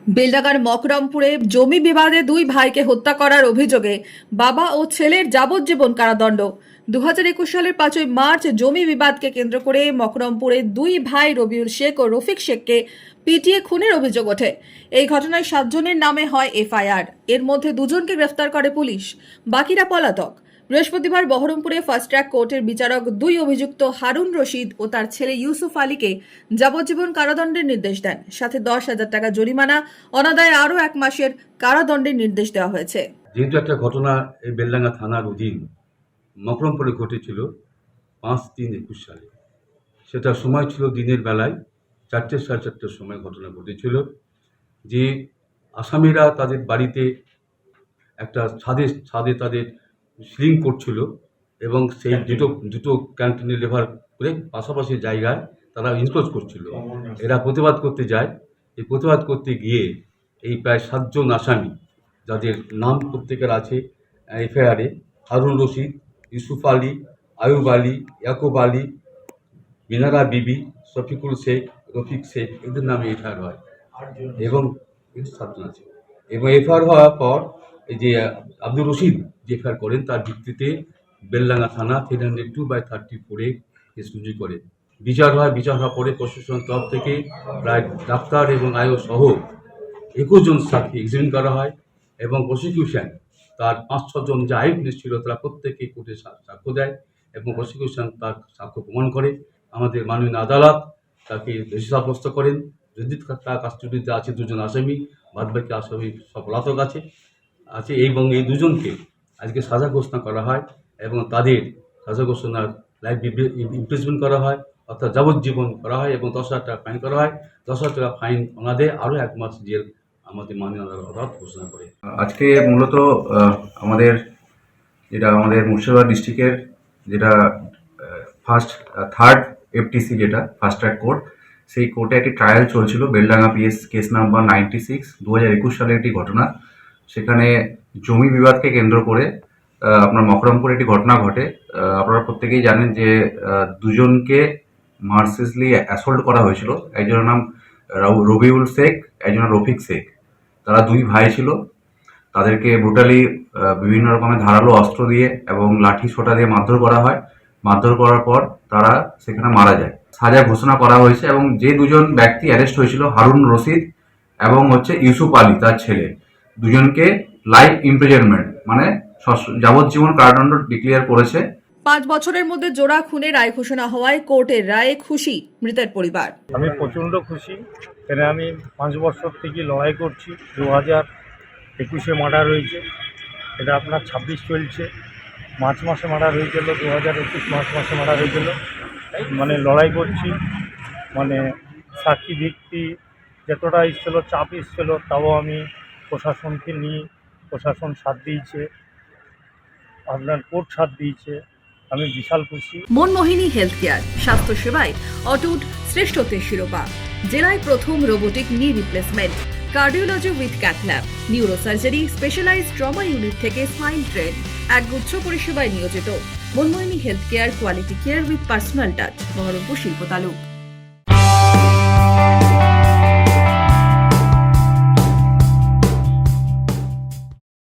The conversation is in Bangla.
বেলডাঙ্গার মকরমপুরে জমি বিবাদে দুই ভাইকে হত্যা করার অভিযোগে বাবা ও ছেলের যাবজ্জীবন কারাদণ্ড। 2021 সালের 5 মার্চ জমি বিবাদকে কেন্দ্র করে মকরমপুরে দুই ভাই রবিউল শেখ ও রফিক শেখকে পিটিয়ে খুনের অভিযোগ ওঠে। এই ঘটনায় 7 জনের নামে হয় এফআইআর। এর মধ্যে 2 জনকে গ্রেফতার করে পুলিশ, বাকিরা পলাতক। বৃহস্পতিবার বহরমপুরে ফাস্ট ট্র্যাক কোর্টের বিচারক দুই অভিযুক্ত হারুন রশিদ ও তার ছেলে ইউসুফ আলীকে যাবজ্জীবন কারাদণ্ডের নির্দেশ দেন। সাথে 10,000 টাকা জরিমানা, অনাদায়ে আরও 1 মাসের কারাদণ্ডের নির্দেশ দেওয়া হয়েছে। যেহেতু একটা ঘটনা এই বেলডাঙ্গা থানার অধীন মকরমপুরে ঘটেছিল 5/3/21 সালে, সেটা সময় ছিল দিনের বেলায় 4টে সাড়ে 4টের সময় ঘটনা ঘটেছিল। যে আসামিরা তাদের বাড়িতে একটা ছাদে তাদের সিলিং করছিল এবং সেই দুটো ক্যান্টিনে লেভার করে পাশাপাশি জায়গায় তারা ইনক্লোজ করছিল। এরা প্রতিবাদ করতে যায়। এই প্রতিবাদ করতে গিয়ে এই প্রায় 7 জন আসামি, যাদের নাম প্রত্যেকের আছে এফআইআরে, হারুন রশিদ, ইউসুফ আলী, আয়ুব আলী, ইয়াকুব আলী, মিনারা বিবি, শফিকুল শেখ, রফিক শেখ, এদের নামে এফআইআর হয় এবং 7 জন আছে। এবং এফআইআর হওয়ার পর এই যে আব্দুর রশিদ যে এফআইআর করেন, তার ভিত্তিতে বেলডাঙ্গা থানা 302/34 কেস রুজু করে বিচার হয়। বিচার হওয়ার পরে প্রশাসন তরফ থেকে প্রায় ডাক্তার এবং আয়ো সহ 21 জন সাক্ষী এক্সামিন করা হয় এবং প্রসিকিউশন তার 5-6 জন যে আই উইটনেস ছিল তারা প্রত্যেকে কোর্টে সাক্ষ্য দেয় এবং প্রসিকিউশন তার সাক্ষ্য প্রমাণ করে। আমাদের মাননীয় আদালত তাকে দোষী সাব্যস্ত করেন। যদি তার কাস্টডিতে আছে 2 জন আসামি, বাদবাকি আসামি সব পলাতক আছে এবং এই 2 জনকে আজকে সাজা ঘোষণা করা হয় এবং তাদের সাজা ঘোষণার লাইফ ইমপ্রিজনমেন্ট করা হয়, অর্থাৎ যাবজ্জীবন করা হয় এবং 10,000 টাকা ফাইন করা হয়। 10,000 টাকা ফাইন ওনাদের আরও 1 মাস জেল আমাদের মাননীয় আদালত ঘোষণা করে। আজকে মূলত আমাদের মুর্শিদাবাদ ডিস্ট্রিক্টের যেটা থার্ড এফটিসি, যেটা ফাস্ট ট্র্যাক কোর্ট, সেই কোর্টে একটি ট্রায়াল চলছিল। বেলডাঙ্গা পিএস কেস নাম্বার 96, 2021 সালের একটি ঘটনা। সেখানে জমি বিবাদকে কেন্দ্র করে আপনার মকরমপুরে একটি ঘটনা ঘটে। আপনারা প্রত্যেকেই জানেন যে 2 জনকে মার্সেসলি অ্যাসল্ট করা হয়েছিল। একজনের নাম রবিউল শেখ, একজনের রফিক শেখ। তারা 2 ভাই ছিল। তাদেরকে ব্রুটালি বিভিন্ন রকমের ধারালো অস্ত্র দিয়ে এবং লাঠি সোটা দিয়ে মারধর করা হয়। মারধর করার পর তারা সেখানে মারা যায়। সাজা ঘোষণা করা হয়েছে এবং যে 2 জন ব্যক্তি অ্যারেস্ট হয়েছিল, হারুন রশিদ এবং ইউসুফ আলী তার ছেলে, 2 জনকে লাইফ ইমপ্রিজনমেন্ট মানে যাবজ্জীবন কারাদণ্ড ডিক্লেয়ার করেছে। 5 বছরের মধ্যে জোড়া খুনের রায় ঘোষণা হওয়ায় কোর্টের রায়ে খুশি মৃতের পরিবার। আমি প্রচণ্ড খুশি। কেন আমি 5 বছর থেকে লড়াই করছি। 2021-এ মার্ডার হয়েছে, এটা আপনার 26 চলছে। মার্চ মাসে মার্ডার হয়েছিল, 2021 মার্চ মাসে মার্ডার হয়েছিল। মানে লড়াই করছি, মানে সাক্ষী ব্যক্তি যতটা এসেছিল, চাপ এসেছিল, তাও আমি প্রশাসনকে নিয়ে, প্রশাসন সাথ দিয়েছে, আপনার কোর্ট সাথ দিয়েছে। আমি বিশাল খুশি। মনমোহিনী হেলথ কেয়ার, স্বাস্থ্য সেবায় অটুট শ্রেষ্ঠত্বের শিরোপা। জেলায় প্রথম robotic knee replacement, cardiology with cath lab, neurosurgery, specialized trauma unit থেকে স্পাইন ট্রেন, একগুচ্ছ পরিষেবায় নিয়োজিত। Manmohini health care, quality care with personal touch, Baharampur শিল্প তালুক।